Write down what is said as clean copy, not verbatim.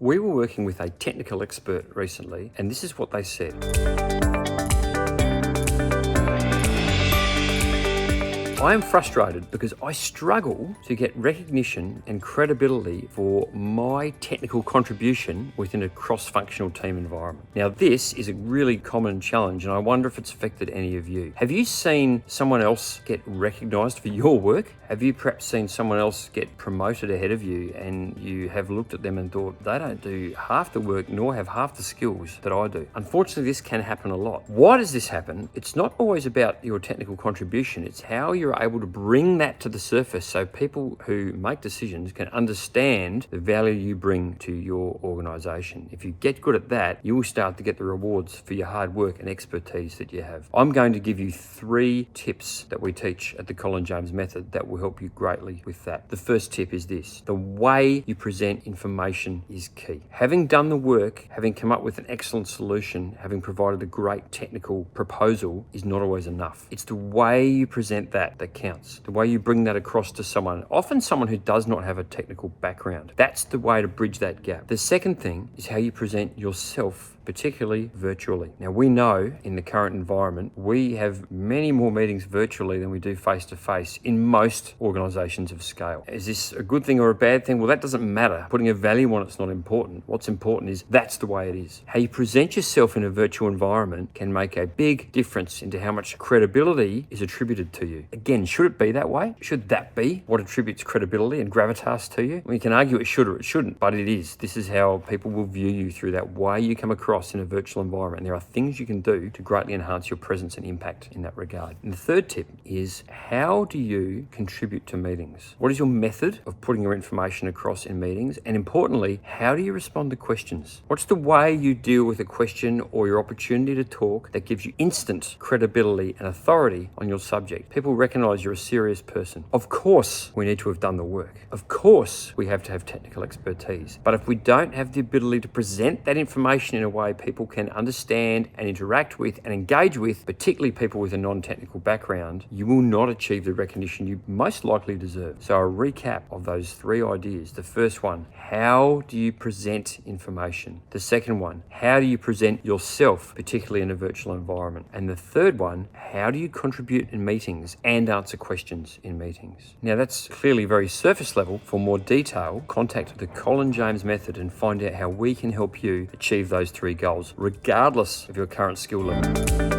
We were working with a technical expert recently, and this is what they said. I am frustrated because I struggle to get recognition and credibility for my technical contribution within a cross-functional team environment. Now, this is a really common challenge, and I wonder if it's affected any of you. Have you seen someone else get recognized for your work? Have you perhaps seen someone else get promoted ahead of you and you have looked at them and thought, they don't do half the work nor have half the skills that I do? Unfortunately, this can happen a lot. Why does this happen? It's not always about your technical contribution. It's how you're able to bring that to the surface so people who make decisions can understand the value you bring to your organization. If you get good at that, you will start to get the rewards for your hard work and expertise that you have. I'm going to give you 3 tips that we teach at the Colin James Method that will help you greatly with that. The first tip is this: the way you present information is key. Having done the work, having come up with an excellent solution, having provided a great technical proposal is not always enough. It's the way you present that counts. The way you bring that across to someone, often someone who does not have a technical background. That's the way to bridge that gap. The second thing is how you present yourself, particularly virtually. Now, we know in the current environment, we have many more meetings virtually than we do face-to-face in most organizations of scale. Is this a good thing or a bad thing? Well, that doesn't matter. Putting a value on it's not important. What's important is that's the way it is. How you present yourself in a virtual environment can make a big difference into how much credibility is attributed to you. Again, should it be that way? Should that be what attributes credibility and gravitas to you? Well, you can argue it should or it shouldn't, but it is. This is how people will view you, through that way you come across in a virtual environment. And there are things you can do to greatly enhance your presence and impact in that regard. And the third tip is, how do you contribute to meetings? What is your method of putting your information across in meetings? And importantly, how do you respond to questions? What's the way you deal with a question or your opportunity to talk that gives you instant credibility and authority on your subject? People recognize you're a serious person. Of course, we need to have done the work. Of course, we have to have technical expertise. But if we don't have the ability to present that information in a way people can understand and interact with and engage with, particularly people with a non-technical background, you will not achieve the recognition you most likely deserve. So a recap of those 3 ideas. The first one, how do you present information? The second one, how do you present yourself, particularly in a virtual environment? And the third one, how do you contribute in meetings and answer questions in meetings? Now, that's clearly very surface level. For more detail, contact the Colin James Method and find out how we can help you achieve those 3 goals, regardless of your current skill level.